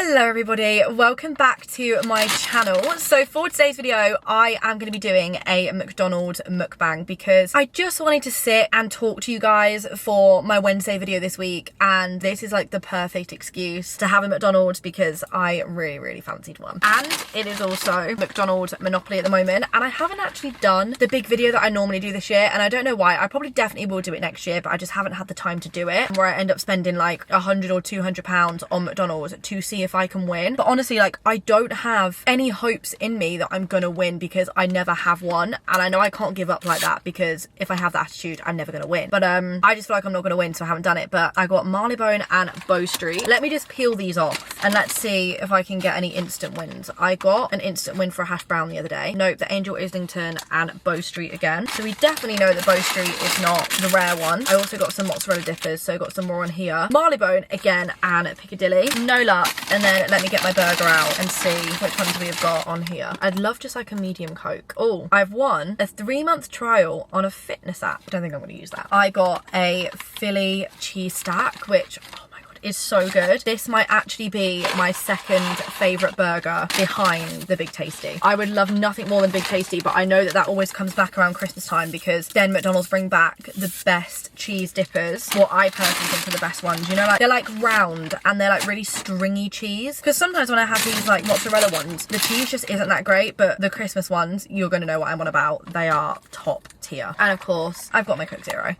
Hello everybody, welcome back to my channel. So for today's video, I am going to be doing a McDonald's mukbang because I just wanted to sit and talk to you guys for my Wednesday video this week, and this is like the perfect excuse to have a McDonald's because I really fancied one. And it is also McDonald's Monopoly at the moment, and I haven't actually done the big video that I normally do this year, and I don't know why. I probably definitely will do it next year, but I just haven't had the time to do it, where I end up spending like £100 or £200 on McDonald's to see if I can win. But honestly, like, I don't have any hopes in me that I'm gonna win because I never have one, and I know I can't give up like that because if I have that attitude, I'm never gonna win. But I just feel like I'm not gonna win, so I haven't done it. But I got Marylebone and Bow Street. Let me just peel these off and let's see if I can get any instant wins. I got an instant win for a hash brown the other day. Nope, the Angel Islington and Bow Street again. So we definitely know that Bow Street is not the rare one. I also got some mozzarella dippers, so I got some more on here. Marylebone again and Piccadilly. No luck. And then let me get my burger out and see which ones we have got on here. I'd love just like a medium Coke. Oh, I've won a 3-month trial on a fitness app. I don't think I'm going to use that. I got a Philly cheese stack, which is so good. This might actually be my second favourite burger behind the Big Tasty. I would love nothing more than Big Tasty, but I know that that always comes back around Christmas time because then McDonald's bring back the best cheese dippers. What I personally think are the best ones. You know, like they're like round and they're like really stringy cheese. Because sometimes when I have these like mozzarella ones, the cheese just isn't that great, but the Christmas ones, you're going to know what I'm on about. They are top tier. And of course, I've got my Coke Zero.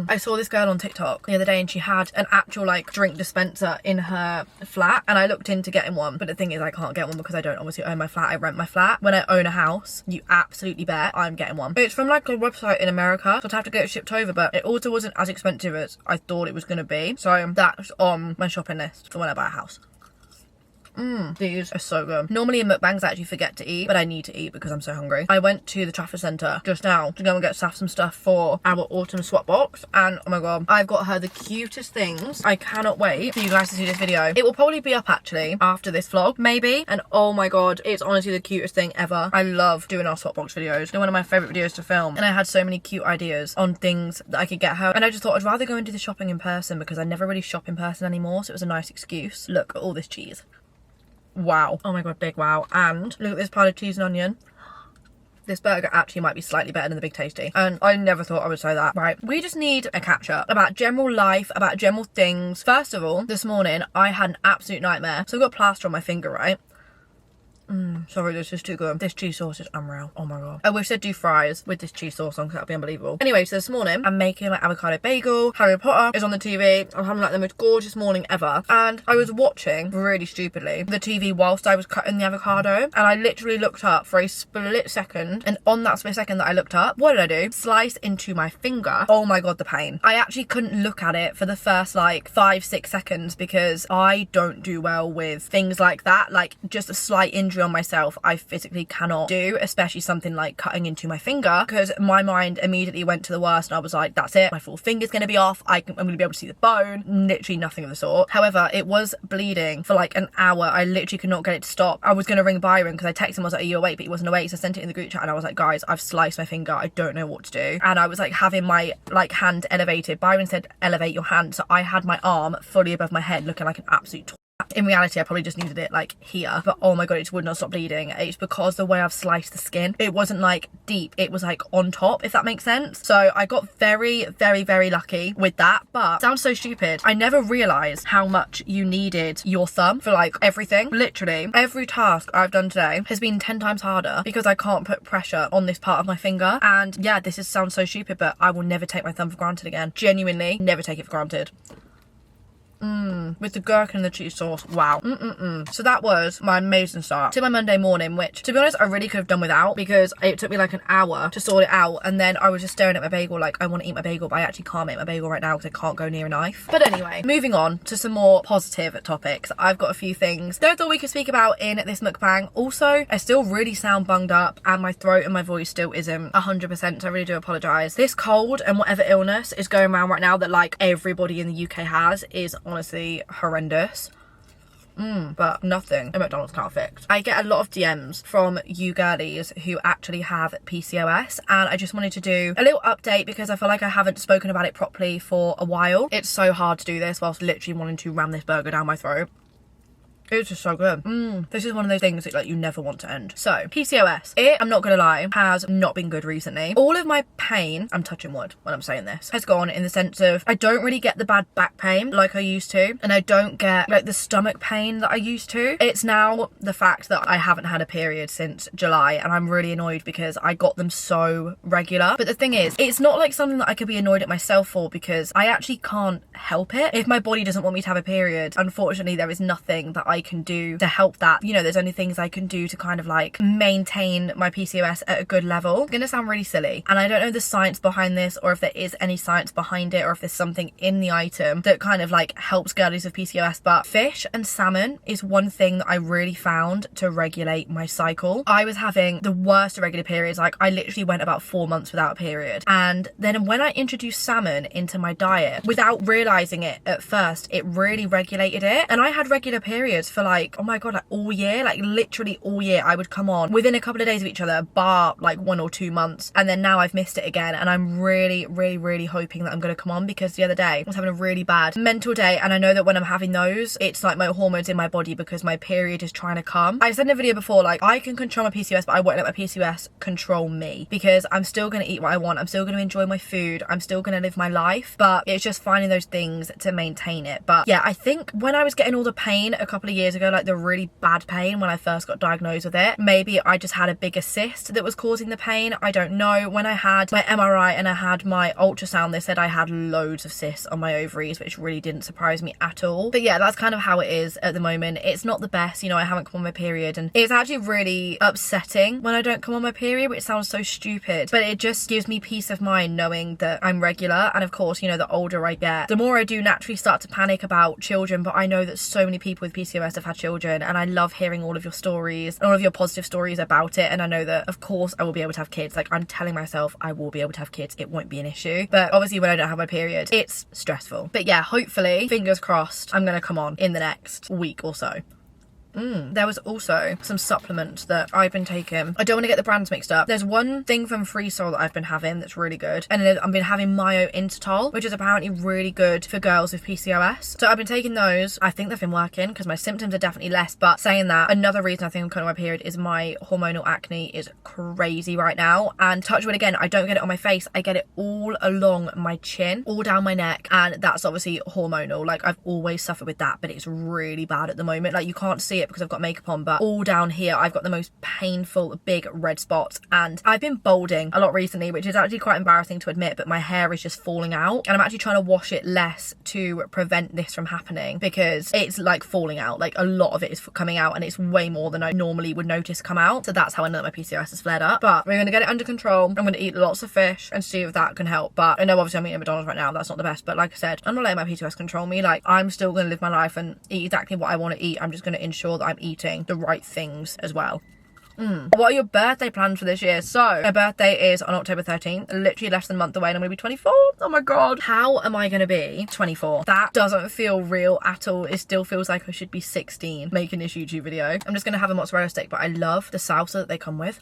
I saw this girl on TikTok the other day and she had an actual like drink dispenser in her flat, and I looked into getting one, but the thing is I can't get one because I don't obviously own my flat. I rent my flat. When I own a house, you absolutely bet I'm getting one. It's from like a website in America, so I'd have to get it shipped over, but it also wasn't as expensive as I thought it was going to be, so that's on my shopping list for when I buy a house. These are so good. Normally in mukbangs I actually forget to eat, but I need to eat because I'm so hungry. I went to the Trafford Centre just now to go and get some stuff for our autumn swap box, and oh my god, I've got her the cutest things. I cannot wait for you guys to see this video. It will probably be up actually after this vlog, maybe, and oh my god, it's honestly the cutest thing ever. I love doing our swap box videos. They're one of my favourite videos to film, and I had so many cute ideas on things that I could get her, and I just thought I'd rather go and do the shopping in person because I never really shop in person anymore, so it was a nice excuse. Look at all this cheese. Wow. Oh my god, big wow. And look at this pile of cheese and onion. This burger actually might be slightly better than the Big Tasty, and I never thought I would say that. Right, we just need a catch up about general life, about general things. First of all, this morning I had an absolute nightmare. So I've got a plaster on my finger, right? Sorry, this is too good. This cheese sauce is unreal. Oh my god. I wish they'd do fries with this cheese sauce on because that'd be unbelievable. Anyway, so this morning I'm making like avocado bagel. Harry Potter is on the TV. I'm having like the most gorgeous morning ever. And I was watching, really stupidly, the TV whilst I was cutting the avocado. And I literally looked up for a split second. And on that split second that I looked up, what did I do? Slice into my finger. Oh my god, the pain. I actually couldn't look at it for the first like 5-6 seconds because I don't do well with things like that. Like just a slight injury on myself I physically cannot do, especially something like cutting into my finger, because my mind immediately went to the worst and I was like, that's it, my full finger's gonna be off, I'm gonna be able to see the bone. Literally nothing of the sort. However, it was bleeding for like an hour. I literally could not get it to stop. I was gonna ring Byron because I texted him, I was like, are you awake? But he wasn't awake, so I sent it in the group chat and I was like, guys, I've sliced my finger, I don't know what to do. And I was like having my like hand elevated. Byron said elevate your hand, so I had my arm fully above my head looking like an absolute in reality, I probably just needed it like here, but oh my god, it would not stop bleeding. It's because the way I've sliced the skin, it wasn't like deep, it was like on top, if that makes sense. So I got very lucky with that. But sounds so stupid, I never realized how much you needed your thumb for like everything. Literally every task I've done today has been 10 times harder because I can't put pressure on this part of my finger. And yeah, sounds so stupid, but I will never take my thumb for granted again. Genuinely never take it for granted. With the gherkin and the cheese sauce, wow. So that was my amazing start to my Monday morning, which to be honest I really could have done without because it took me like an hour to sort it out, and then I was just staring at my bagel like I want to eat my bagel, but I actually can't make my bagel right now because I can't go near a knife. But anyway, moving on to some more positive topics. I've got a few things that I thought we could speak about in this mukbang. Also, I still really sound bunged up and my throat and my voice still isn't 100%, so I really do apologise. This cold and whatever illness is going around right now that like everybody in the UK has is honestly horrendous. But nothing at McDonald's can't fix. I get a lot of DMs from you girlies who actually have PCOS, and I just wanted to do a little update because I feel like I haven't spoken about it properly for a while. It's so hard to do this whilst literally wanting to ram this burger down my throat. It's just so good. This is one of those things that like you never want to end. So PCOS, I'm not gonna lie, has not been good recently. All of my pain, I'm touching wood when I'm saying this, has gone in the sense of I don't really get the bad back pain like I used to, and I don't get like the stomach pain that I used to. It's now the fact that I haven't had a period since July, and I'm really annoyed because I got them so regular. But the thing is, it's not like something that I could be annoyed at myself for, because I actually can't help it. If my body doesn't want me to have a period, unfortunately there is nothing that I can do to help that. You know, there's only things I can do to kind of like maintain my PCOS at a good level. It's gonna sound really silly, and I don't know the science behind this, or if there is any science behind it, or if there's something in the item that kind of like helps girlies with PCOS, but fish and salmon is one thing that I really found to regulate my cycle. I was having the worst irregular periods. Like I literally went about 4 months without a period, and then when I introduced salmon into my diet without realizing it at first, it really regulated it. And I had regular periods for like, oh my god, like all year, like literally all year. I would come on within a couple of days of each other, bar like 1 or 2 months, and then now I've missed it again. And I'm really hoping that I'm gonna come on, because the other day I was having a really bad mental day, and I know that when I'm having those, it's like my hormones in my body because my period is trying to come. I said in a video before, like I can control my PCOS, but I won't let my PCOS control me, because I'm still gonna eat what I want, I'm still gonna enjoy my food, I'm still gonna live my life, but it's just finding those things to maintain it. But yeah, I think when I was getting all the pain a couple of years ago, like the really bad pain when I first got diagnosed with it, maybe I just had a bigger cyst that was causing the pain. I don't know. When I had my MRI and I had my ultrasound, they said I had loads of cysts on my ovaries, which really didn't surprise me at all. But yeah, that's kind of how it is at the moment. It's not the best, you know, I haven't come on my period, and it's actually really upsetting when I don't come on my period, which sounds so stupid, but it just gives me peace of mind knowing that I'm regular. And of course, you know, the older I get, the more I do naturally start to panic about children, but I know that so many people with PCOS have had children, and I love hearing all of your stories, all of your positive stories about it, and I know that of course I will be able to have kids. Like I'm telling myself I will be able to have kids, it won't be an issue, but obviously when I don't have my period, it's stressful. But yeah, hopefully, fingers crossed, I'm gonna come on in the next week or so. There was also some supplement that I've been taking. I don't want to get the brands mixed up. There's one thing from Free Soul that I've been having that's really good, and then I've been having Myo Intertol, which is apparently really good for girls with PCOS. So I've been taking those. I think they've been working because my symptoms are definitely less. But saying that, another reason I think I'm coming on my period is my hormonal acne is crazy right now. And touch wood again, I don't get it on my face. I get it all along my chin, all down my neck, and that's obviously hormonal. Like I've always suffered with that, but it's really bad at the moment. Like you can't see it because I've got makeup on, but all down here I've got the most painful big red spots, and I've been balding a lot recently, which is actually quite embarrassing to admit, but my hair is just falling out, and I'm actually trying to wash it less to prevent this from happening, because it's like falling out, like a lot of it is coming out, and it's way more than I normally would notice come out. So that's how I know that my PCOS has flared up, but we're gonna get it under control. I'm gonna eat lots of fish and see if that can help. But I know obviously I'm eating McDonald's right now, that's not the best, but like I said, I'm not letting my PCOS control me. Like I'm still gonna live my life and eat exactly what I want to eat. I'm just gonna ensure that I'm eating the right things as well. What are your birthday plans for this year? So my birthday is on October 13th, literally less than a month away, and I'm gonna be 24. Oh my god, how am I gonna be 24? That doesn't feel real at all. It still feels like I should be 16 making this YouTube video. I'm just gonna have a mozzarella stick, but I love the salsa that they come with.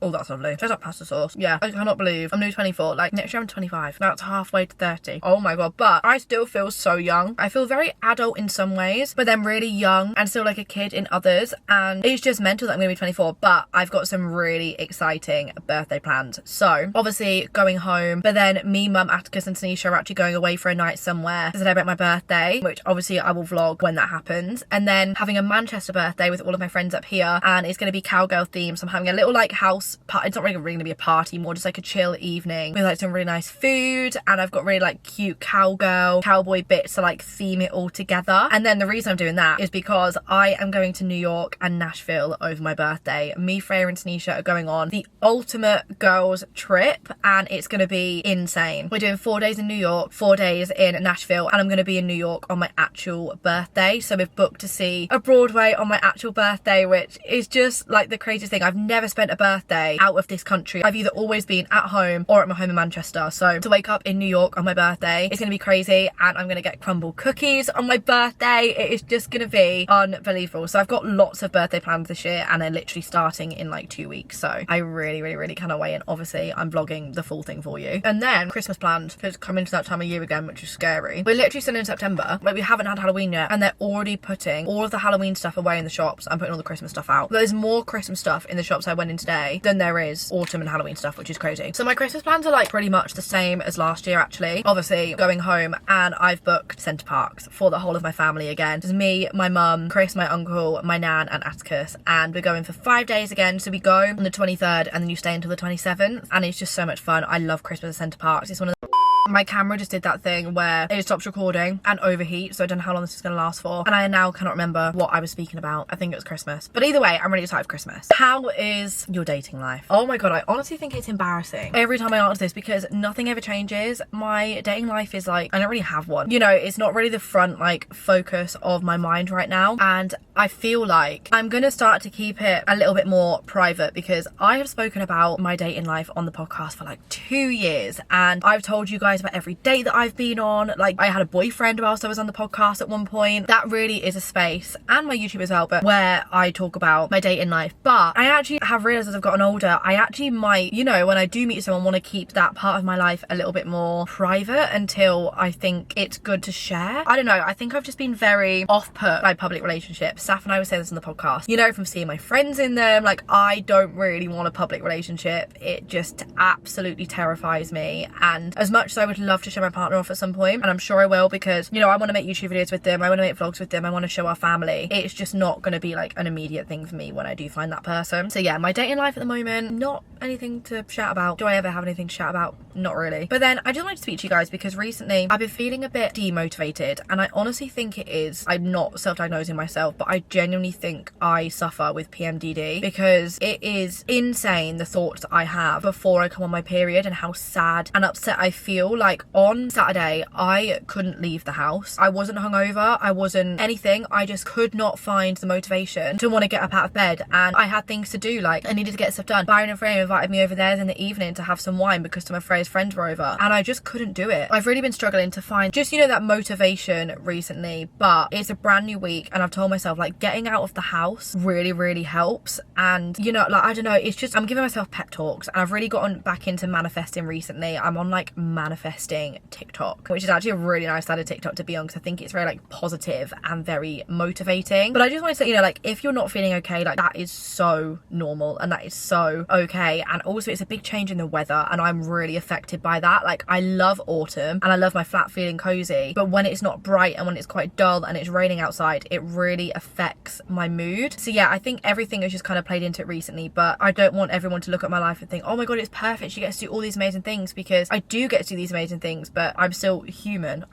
Oh, that's lovely. Tastes like pasta sauce. Yeah, I cannot believe I'm nearly 24. Like, next year I'm 25. That's halfway to 30. Oh my god. But I still feel so young. I feel very adult in some ways, but then really young and still like a kid in others. And it's just mental that I'm going to be 24. But I've got some really exciting birthday plans. So, obviously, going home. But then me, Mum, Atticus and Tanisha are actually going away for a night somewhere to celebrate my birthday, which obviously I will vlog when that happens. And then having a Manchester birthday with all of my friends up here. And it's going to be cowgirl themed. So I'm having a little like house party. It's not really going to be a party, more just like a chill evening with like some really nice food, and I've got really like cute cowboy bits to like theme it all together. And then the reason I'm doing that is because I am going to New York and Nashville over my birthday. Me, Freya and Tanisha are going on the ultimate girls trip, and it's going to be insane. We're doing 4 days in New York, 4 days in Nashville, and I'm going to be in New York on my actual birthday. So we've booked to see a Broadway on my actual birthday, which is just like the craziest thing. I've never spent a birthday birthday out of this country. I've either always been at home or at my home in Manchester. So to wake up in New York on my birthday, it's gonna be crazy, and I'm gonna get crumble cookies on my birthday. It is just gonna be unbelievable. So I've got lots of birthday plans this year, and they're literally starting in like 2 weeks. So I really cannot wait, and obviously I'm vlogging the full thing for you. And then Christmas plans, because coming to that time of year again, which is scary. We're literally still in September, like we haven't had Halloween yet, and they're already putting all of the Halloween stuff away in the shops and putting all the Christmas stuff out. There's more Christmas stuff in the shops I went in today than there is autumn and Halloween stuff, which is crazy. So my Christmas plans are like pretty much the same as last year actually. Obviously going home, and I've booked Centre Parks for the whole of my family again. It's me, my mum, Chris, my uncle, my nan and Atticus, and we're going for 5 days again. So we go on the 23rd and then you stay until the 27th, and it's just so much fun. I love Christmas at Centre Parks. It's one of the my camera just did that thing where it stops recording and overheat, so I don't know how long this is going to last for, and I now cannot remember what I was speaking about. I think it was Christmas, but either way, I'm really excited for Christmas. How is your dating life? Oh my god, I honestly think it's embarrassing every time I answer this, because nothing ever changes. My dating life is like, I don't really have one, you know. It's not really the front like focus of my mind right now, and I feel like I'm gonna start to keep it a little bit more private, because I have spoken about my dating life on the podcast for like 2 years, and I've told you guys about every date that I've been on. Like I had a boyfriend whilst I was on the podcast at one point. That really is a space, and my YouTube as well, but where I talk about my dating life. But I actually have realised as I've gotten older, I actually might, you know, when I do meet someone, want to keep that part of my life a little bit more private until I think it's good to share. I don't know, I think I've just been very off-put by public relationships. Saf and I were saying this on the podcast, you know, from seeing my friends in them. Like I don't really want a public relationship. It just absolutely terrifies me, and as much as I would love to show my partner off at some point, and I'm sure I will, because you know I want to make YouTube videos with them, I want to make vlogs with them, I want to show our family. It's just not going to be like an immediate thing for me when I do find that person. So yeah, my dating life at the moment, not anything to shout about. Do I ever have anything to shout about? Not really. But then I just wanted to speak to you guys because recently I've been feeling a bit demotivated, and I honestly think it is, I'm not self-diagnosing myself, but I genuinely think I suffer with PMDD, because it is insane the thoughts I have before I come on my period and how sad and upset I feel. Like on Saturday I couldn't leave the house. I wasn't hungover, I wasn't anything, I just could not find the motivation to want to get up out of bed, and I had things to do, like I needed to get stuff done. Byron and Freya invited me over there in the evening to have some wine because some of Freya's friends were over, and I just couldn't do it. I've really been struggling to find just, you know, that motivation recently, but it's a brand new week, and I've told myself like getting out of the house really helps. And you know, like I don't know, it's just I'm giving myself pep talks, and I've really gotten back into manifesting recently. I'm on like manifesting TikTok, which is actually a really nice side of TikTok to be on, because I think it's very like positive and very motivating. But I just want to say, you know, like if you're not feeling okay, like that is so normal and that is so okay. And also it's a big change in the weather, and I'm really affected by that. Like I love autumn and I love my flat feeling cozy, but when it's not bright and when it's quite dull and it's raining outside, it really affects my mood. So yeah, I think everything has just kind of played into it recently, but I don't want everyone to look at my life and think, oh my god, it's perfect, she gets to do all these amazing things, because I do get to do these amazing things, but I'm still human.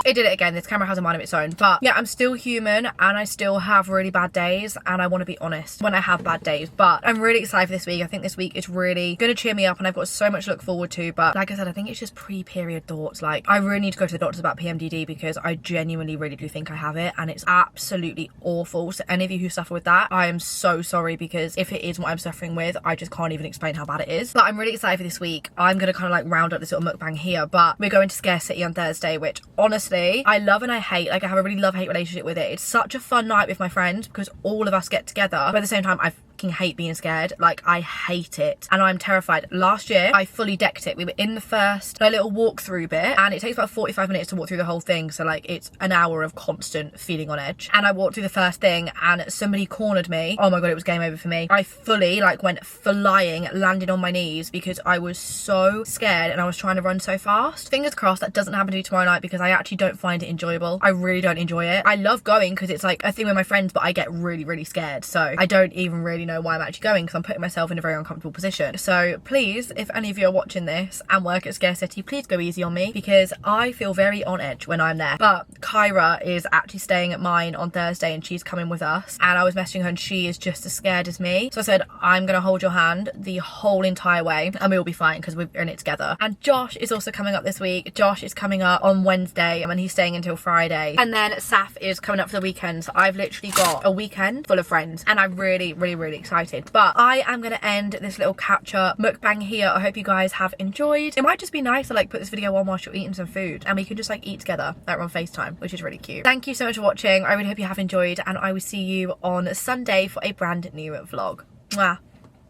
It did it again, this camera has a mind of its own. But yeah, I'm still human and I still have really bad days, and I want to be honest when I have bad days. But I'm really excited for this week. I think this week is really going to cheer me up, and I've got so much to look forward to. But like I said, I think it's just pre-period thoughts. Like I really need to go to the doctors about PMDD, because I genuinely really do think I have it, and it's absolutely awful. So any of you who suffer with that, I am so sorry, because if it is what I'm suffering with, I just can't even explain how bad it is. But I'm really excited for this week. I'm going to kind of like round up this little mukbang here, but we're going to Scare City on Thursday, which honestly I love and I hate. Like I have a really love-hate relationship with it. It's such a fun night with my friends because all of us get together, but at the same time I hate being scared. Like I hate it and I'm terrified. Last year I fully decked it. We were in the first like little walk-through bit, and it takes about 45 minutes to walk through the whole thing, so like it's an hour of constant feeling on edge. And I walked through the first thing and somebody cornered me. Oh my god, it was game over for me. I fully like went flying, landed on my knees because I was so scared and I was trying to run so fast. Fingers crossed that doesn't happen to me tomorrow night, because I actually don't find it enjoyable. I really don't enjoy it. I love going because it's like a thing with my friends, but I get really scared, so I don't even really know why I'm actually going, because I'm putting myself in a very uncomfortable position. So please, if any of you are watching this and work at Scare City, please go easy on me, because I feel very on edge when I'm there. But Kyra is actually staying at mine on Thursday and she's coming with us, and I was messaging her and she is just as scared as me. So I said, I'm gonna hold your hand the whole entire way and we'll be fine because we're in it together. And Josh is also coming up this week. Josh is coming up on Wednesday and he's staying until Friday. And then Saf is coming up for the weekend. So I've literally got a weekend full of friends and I'm really excited. But I am gonna end this little catch-up mukbang here. I hope you guys have enjoyed. It might just be nice to like put this video on whilst you're eating some food and we can just like eat together like on FaceTime, which is really cute. Thank you so much for watching. I really hope you have enjoyed, and I will see you on Sunday for a brand new vlog. Mwah.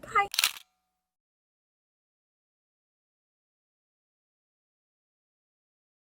Bye.